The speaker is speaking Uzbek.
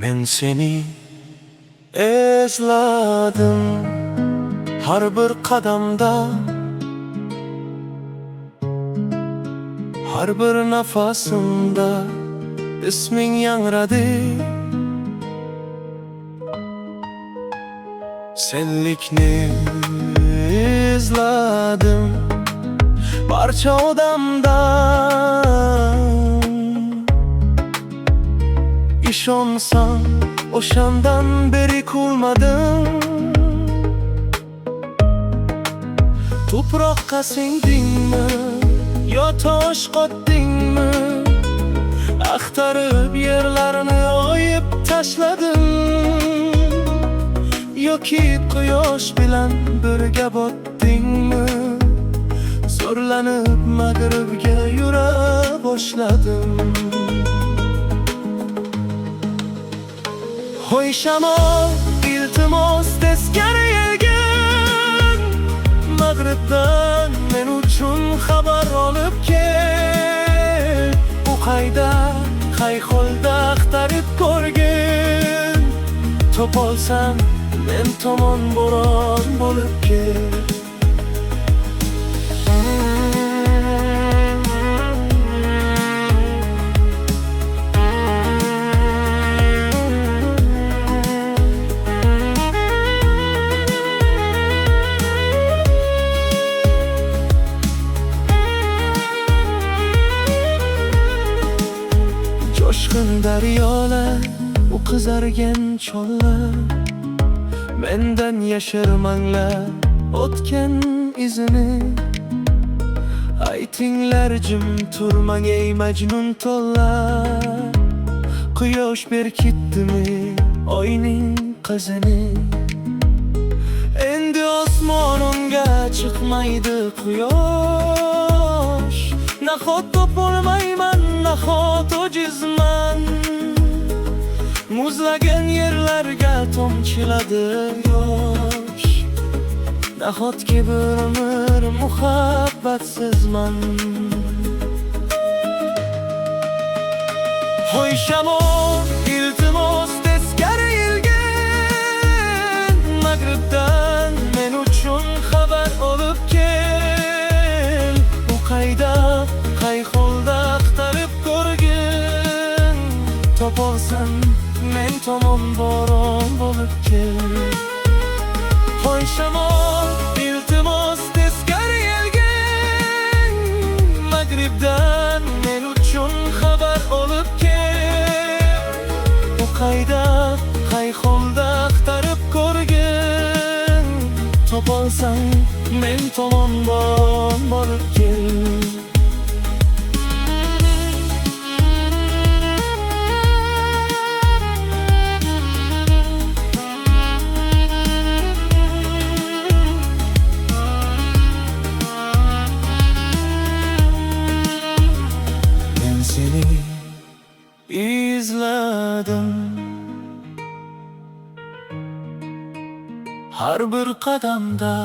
Men seni izladim har bir qadamda, har bir nafasimda isming yangradi. Senlikni izladim barcha odamdan. İşonsam o'shandan beri kulmadim. Tuproqqa singdingmi yo tosh qotdingmi? Axtarib yerlarni oyib tashladim, yoki quyosh bilan birga botdingmi? Zo'rlanib mag'ribga yura boshladim. Hoy shamol, iltimos teskari yelgin, mag'ribdan men uchun xabar olib kel. U qayda, qay holda axtarib ko'rgin. Topolsam men tomon bo'ron bo'lib kel. Jo'shqin daryolar, u qizargan chollar, mendan yashirmanglar o'tgan izini. Aytinglar jim turmang ey majnun tollar, quyosh berkitdimi oyning qizini? Endi osmon unga chiqmaydi quyosh. Nahot topolmayman, nahot ojizman, muzlagan yerlarga tomchiladi yosh. Nahotki bir umr muhabbatsizman. Hoy shamol, iltimos teskari yelgin, mag'ribdan men uchun xabar olib kel. U qayda, qay holda axtarib ko'rgin. Topolsam men tomon bo'ron bo'lib kel. Hoy shamol, iltimos teskari yelgin, mag'ribdan men uchun xabar olib kel. U qayda, qay holda axtarib ko'rgin. Topolsam men tomon bo'ron bo'lib kel. Seni izladim har bir qadamda.